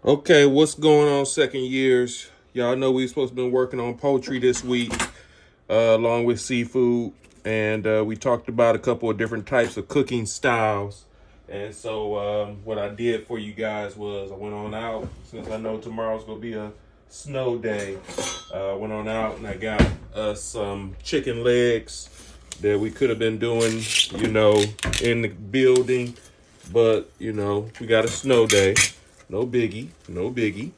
Okay, what's going on, second years? Y'all know we supposed to been working on poultry this week, along with seafood, and we talked about a couple of different types of cooking styles. And so, what I did for you guys was I went on out since I know tomorrow's gonna be a snow day. Went on out and I got us some chicken legs that we could have been doing, in the building, but we got a snow day. No biggie, no biggie.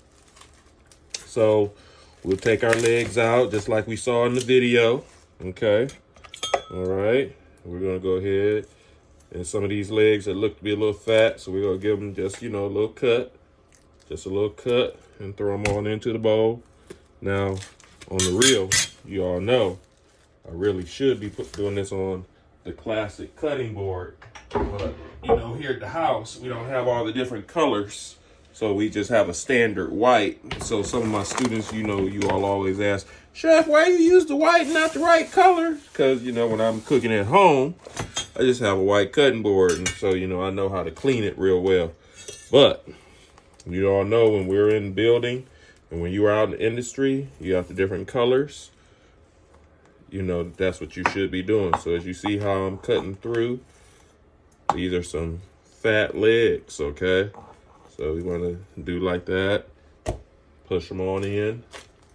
So we'll take our legs out just like we saw in the video. Okay. All right. We're going to go ahead. And some of these legs that look to be a little fat, so we're going to give them just, a little cut. Just a little cut and throw them on into the bowl. Now, on the reel, you all know, I really should be doing this on the classic cutting board. But, here at the house, we don't have all the different colors. So we just have a standard white. So some of my students, you all always ask, Chef, why you use the white and not the right color? Because, when I'm cooking at home, I just have a white cutting board. And so, I know how to clean it real well. But you all know when we're in the building and when you're out in the industry, you have the different colors. That's what you should be doing. So as you see how I'm cutting through, these are some fat legs, okay? So we want to do like that. Push them on in.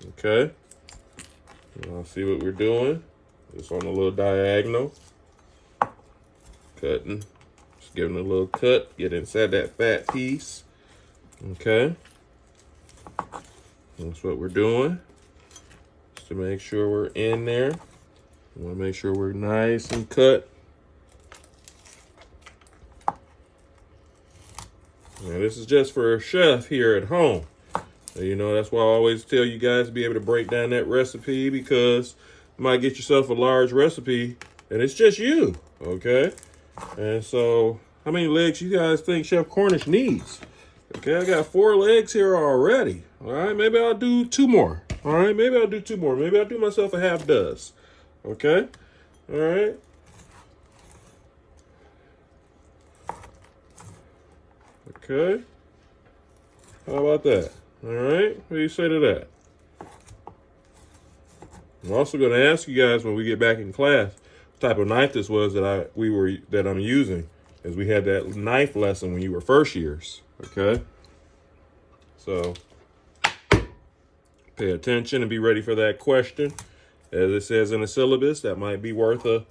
Okay. I'll see what we're doing. Just on a little diagonal. Cutting. Just giving a little cut. Get inside that fat piece. Okay. That's what we're doing. Just to make sure we're in there. We want to make sure we're nice and cut. Now, this is just for a chef here at home. That's why I always tell you guys to be able to break down that recipe, because you might get yourself a large recipe and it's just you, okay? And so, how many legs you guys think Chef Cornish needs? Okay, I got 4 legs here already. All right, maybe I'll do 2 more. All right, maybe I'll do 2 more. Maybe I'll do myself a half dozen. Okay, all right. Okay. How about that? All right. What do you say to that? I'm also going to ask you guys when we get back in class what type of knife this was that I'm using, as we had that knife lesson when you were first years. Okay. So pay attention and be ready for that question. As it says in the syllabus, that might be worth a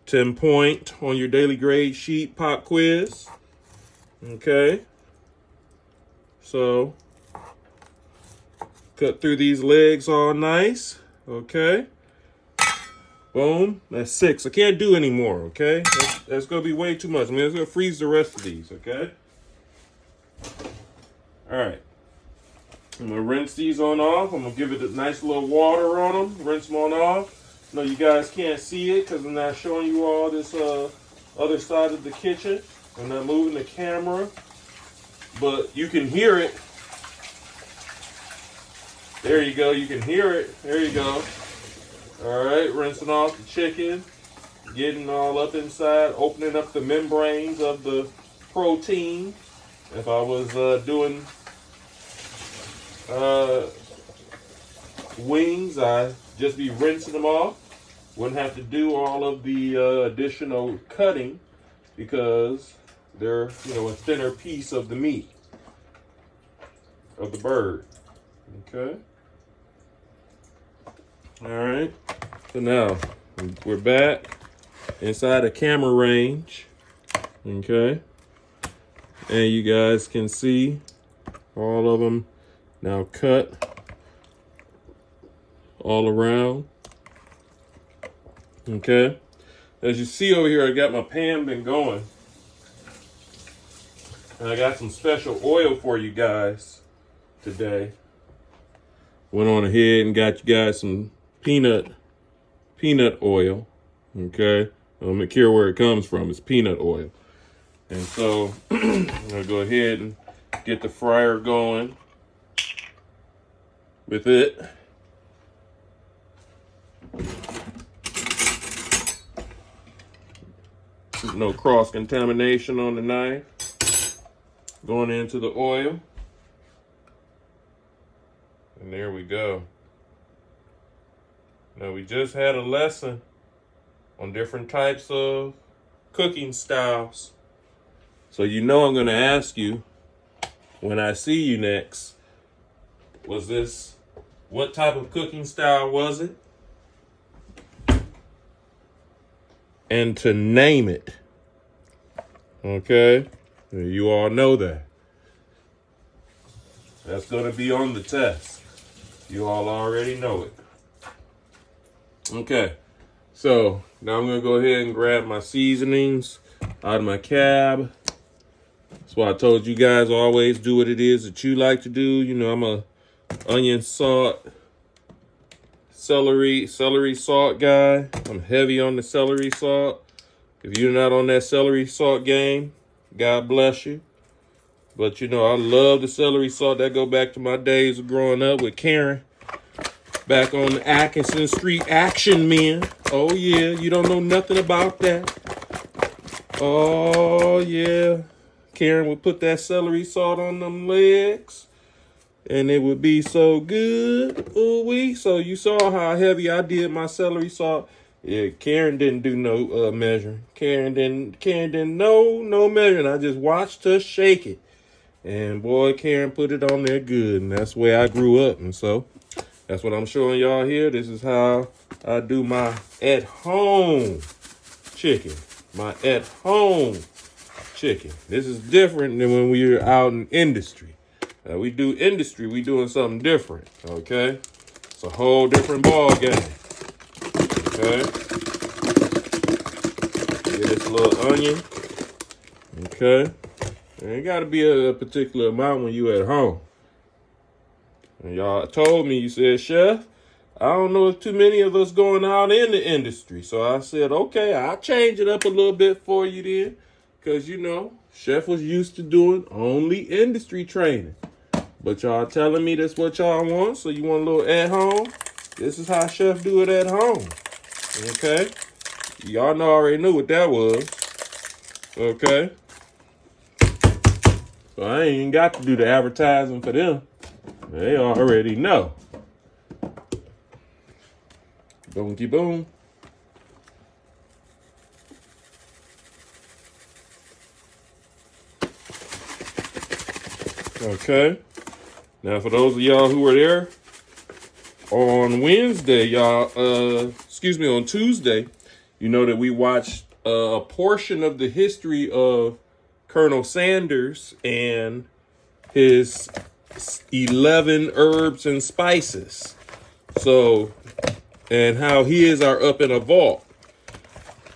10-point on your daily grade sheet pop quiz. Okay. So, cut through these legs all nice. Okay. Boom. That's 6. I can't do any more. Okay. That's going to be way too much. I'm going to freeze the rest of these. Okay. All right. I'm going to rinse these on off. I'm going to give it a nice little water on them. Rinse them on off. No, you guys can't see it because I'm not showing you all this other side of the kitchen. I'm not moving the camera. But you can hear it. There you go. You can hear it. There you go. All right. Rinsing off the chicken. Getting all up inside. Opening up the membranes of the protein. If I was doing wings, I'd just be rinsing them off. Wouldn't have to do all of the additional cutting because they're, a thinner piece of the meat of the bird. Okay. All right. So now we're back inside the camera range. Okay. And you guys can see all of them now cut all around. Okay. As you see over here, I got my pan been going. And I got some special oil for you guys today. Went on ahead and got you guys some peanut oil. Okay. I'm not care where it comes from. It's peanut oil. And so I'm going to go ahead and get the fryer going with it. No cross contamination on the knife. Going into the oil. And there we go. Now we just had a lesson on different types of cooking styles. So you know I'm going to ask you when I see you next, what type of cooking style was it? And to name it. Okay? You all know that. That's going to be on the test. You all already know it. Okay. So now I'm going to go ahead and grab my seasonings out of my cab. That's why I told you guys always do what it is that you like to do. You know, I'm a onion salt, celery salt guy. I'm heavy on the celery salt. If you're not on that celery salt game, God bless you. But you know, I love the celery salt. That go back to my days of growing up with Karen. Back on the Atkinson Street Action Men. Oh yeah, you don't know nothing about that. Oh yeah. Karen would put that celery salt on them legs. And it would be so good. Ooh-wee. So you saw how heavy I did my celery salt. Yeah, Karen didn't do no measuring. Karen didn't know no measuring. I just watched her shake it. And boy, Karen put it on there good. And that's where I grew up. And so that's what I'm showing y'all here. This is how I do my at-home chicken. My at-home chicken. This is different than when we were out in industry. We do industry, we doing something different, okay? It's a whole different ball game, okay? Get this little onion, okay? And it got to be a particular amount when you at home. And y'all told me, you said, Chef, I don't know if too many of us going out in the industry. So I said, okay, I'll change it up a little bit for you then. Because, you know, Chef was used to doing only industry training. But y'all telling me that's what y'all want, so you want a little at home? This is how Chef do it at home. Okay? Y'all know already knew what that was. Okay? So I ain't even got to do the advertising for them. They already know. Boom-de boom. Okay. Now, for those of y'all who were there on Wednesday, on Tuesday, you know that we watched a portion of the history of Colonel Sanders and his 11 herbs and spices. So, and how his are up in a vault.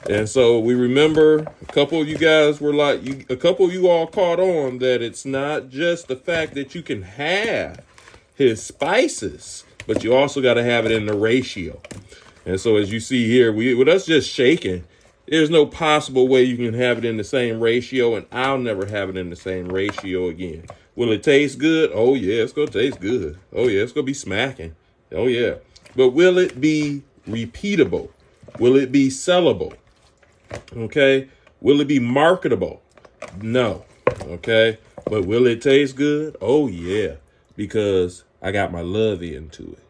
And so we remember a couple of you guys were like, a couple of you all caught on that it's not just the fact that you can have his spices, but you also got to have it in the ratio. And so as you see here, with us just shaking, there's no possible way you can have it in the same ratio, and I'll never have it in the same ratio again. Will it taste good? Oh yeah, it's going to taste good. Oh yeah, it's going to be smacking. Oh yeah. But will it be repeatable? Will it be sellable? Okay. Will it be marketable? No. Okay. But will it taste good? Oh yeah. Because I got my love into it.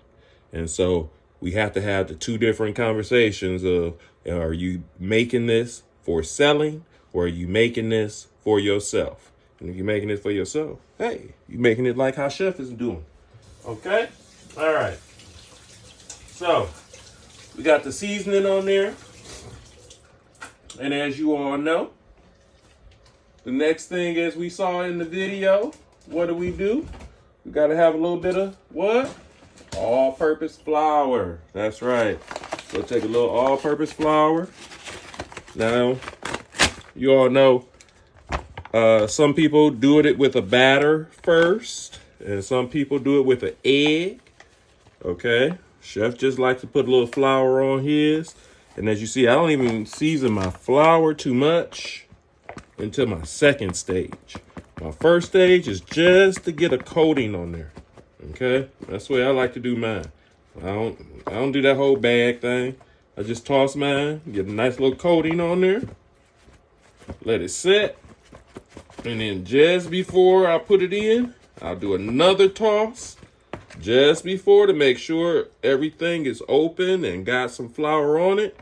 And so we have to have the two different conversations of, are you making this for selling, or are you making this for yourself? And if you're making it for yourself, hey, you're making it like how Chef is doing. Okay. All right. So we got the seasoning on there. And as you all know, the next thing, as we saw in the video, what do? We got to have a little bit of what? All-purpose flour. That's right. So take a little all-purpose flour. Now, you all know some people do it with a batter first, and some people do it with an egg. Okay. Chef just likes to put a little flour on his. And as you see, I don't even season my flour too much until my second stage. My first stage is just to get a coating on there. Okay? That's the way I like to do mine. I don't do that whole bag thing. I just toss mine, get a nice little coating on there, let it set, and then just before I put it in, I'll do another toss just before to make sure everything is open and got some flour on it.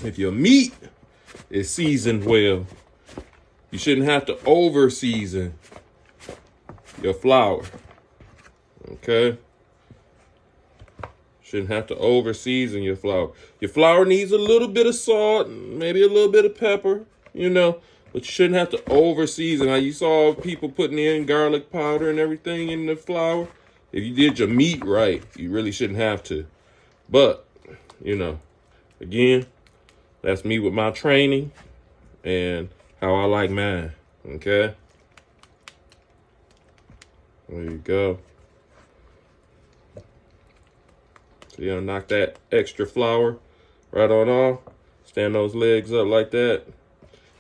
If your meat is seasoned well, you shouldn't have to over season your flour. Okay? Shouldn't have to over season your flour. Your flour needs a little bit of salt, maybe a little bit of pepper, but you shouldn't have to over season. Now, you saw people putting in garlic powder and everything in the flour. If you did your meat right, you really shouldn't have to. But, again, that's me with my training and how I like mine. Okay? There you go. So knock that extra flour right on off. Stand those legs up like that.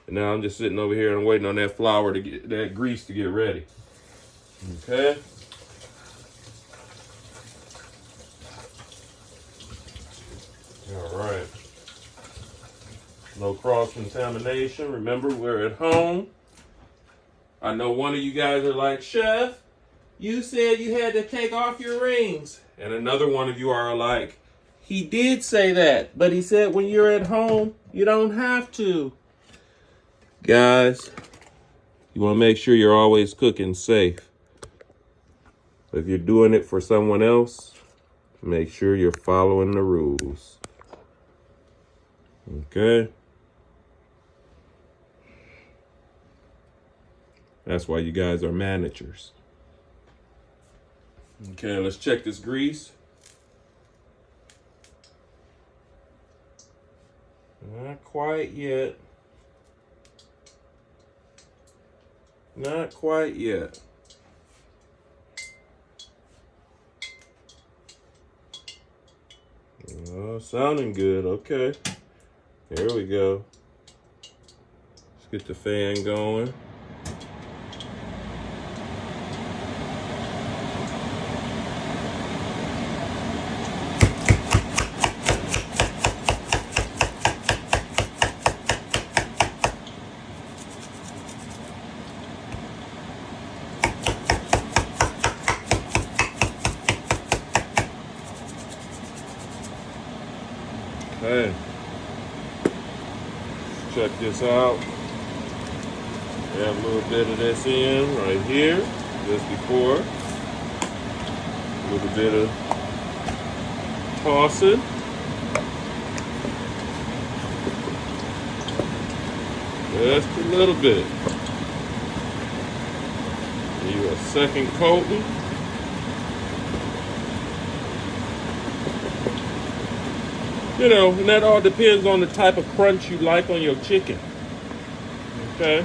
And now I'm just sitting over here and waiting on that flour to get that grease to get ready. Okay. All right. No cross-contamination. Remember, we're at home. I know one of you guys are like, Chef, you said you had to take off your rings. And another one of you are like, he did say that, but he said when you're at home, you don't have to. Guys, you want to make sure you're always cooking safe. If you're doing it for someone else, make sure you're following the rules. Okay? That's why you guys are managers. Okay, let's check this grease. Not quite yet. Not quite yet. Oh, sounding good. Okay. Here we go. Let's get the fan going. Okay. Check this out. We have a little bit of this in right here, just before. A little bit of tossing. Just a little bit. Give you a second coating. And that all depends on the type of crunch you like on your chicken. Okay?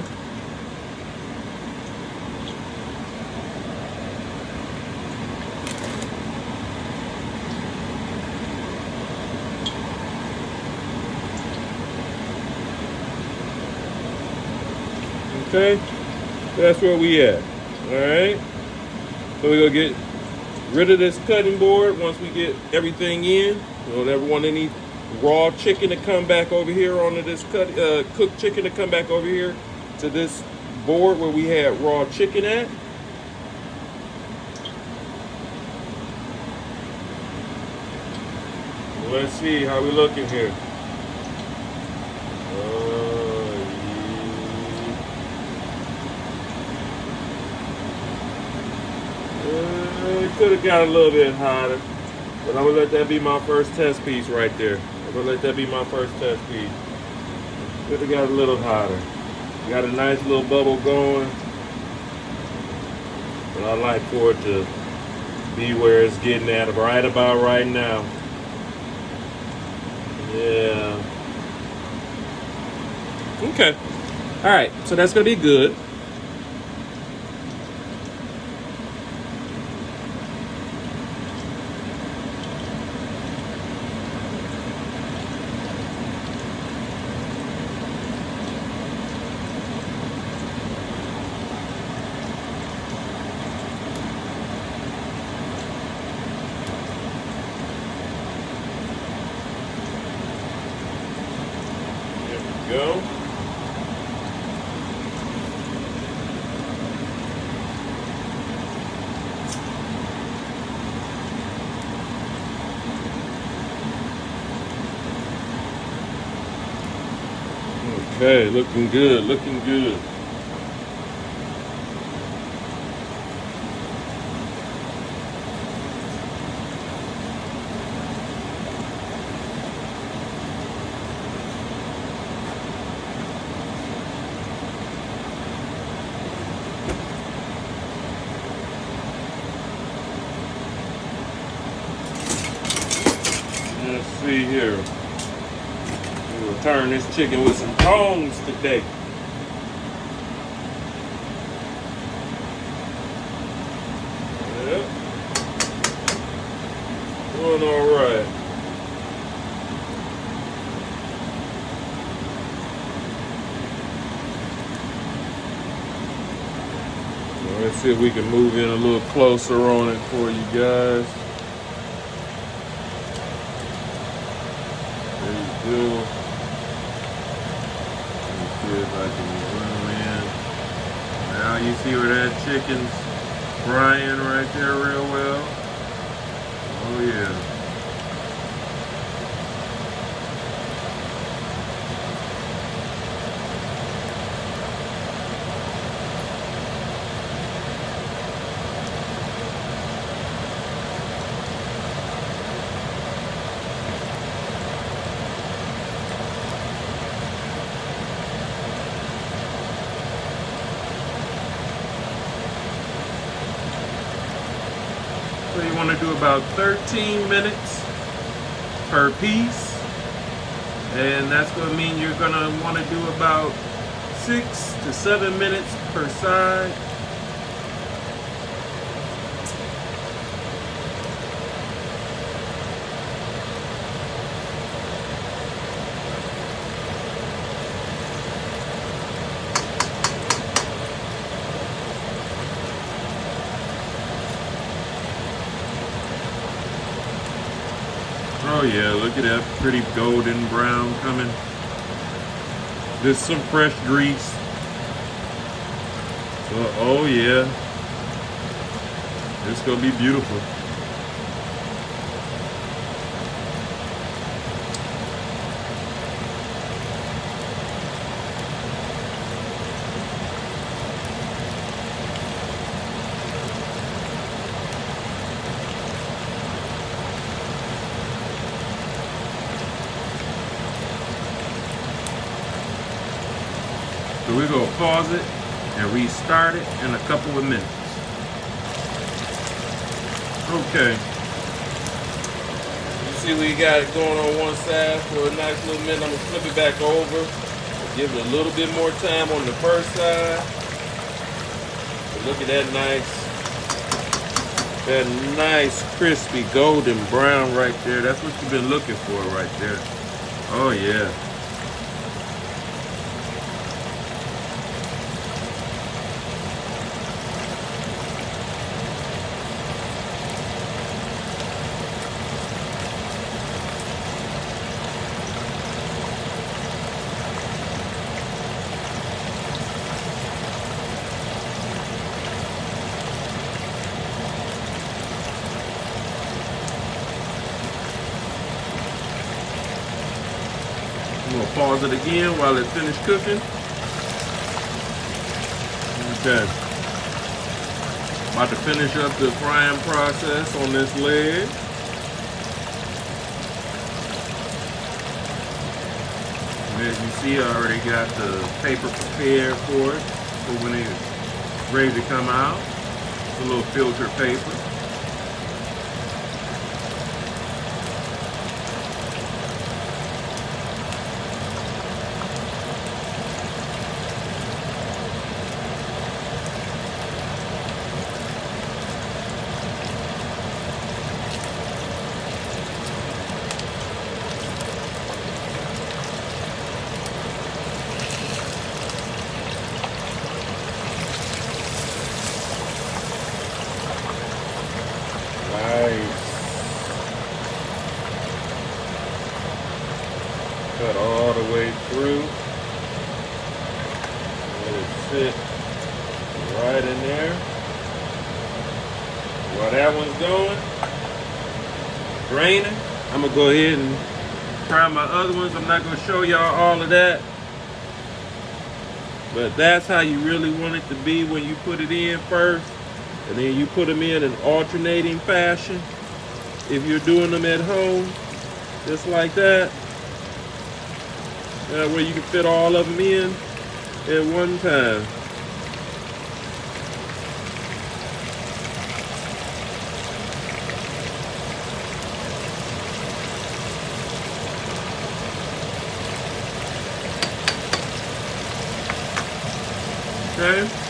Okay? That's where we at. Alright? So we're going to get rid of this cutting board once we get everything in. We don't ever want any raw chicken to come back over here onto this cooked chicken to come back over here to this board where we had raw chicken at. Let's see how we looking here. It could have got a little bit hotter, but I'm gonna let that be my first test piece right there. I'm gonna let that be my first test piece. Could have got a little hotter. Got a nice little bubble going, but I like for it to be where it's getting at right about right now. Yeah. Okay. All right. So that's gonna be good. Go. Okay, looking good, looking good. Let's see here. We'll turn this chicken with some tongs today. Yep. Doing all right. So let's see if we can move in a little closer on it for you guys. There you go. Let me see if I can zoom in. Now you see where that chicken's frying right there real well. Oh yeah. So you want to do about 13 minutes per piece. And that's going to mean you're going to want to do about 6 to 7 minutes per side. Oh yeah, look at that pretty golden brown coming. Just some fresh grease. So, oh yeah, it's gonna be beautiful. So we're gonna pause it and restart it in a couple of minutes. Okay. You see we got it going on one side for a nice little minute. I'm gonna flip it back over. Give it a little bit more time on the first side. But look at that nice crispy golden brown right there. That's what you've been looking for right there. Oh yeah. I'm gonna pause it again while it finishes cooking. Okay. About to finish up the frying process on this leg. And as you see, I already got the paper prepared for it for when it's ready to come out. It's a little filter paper. Cut all the way through. Let it sit right in there. While that one's going, draining, I'm gonna go ahead and fry my other ones. I'm not gonna show y'all all of that. But that's how you really want it to be when you put it in first. And then you put them in an alternating fashion. If you're doing them at home, just like that. That way you can fit all of them in at one time. Okay?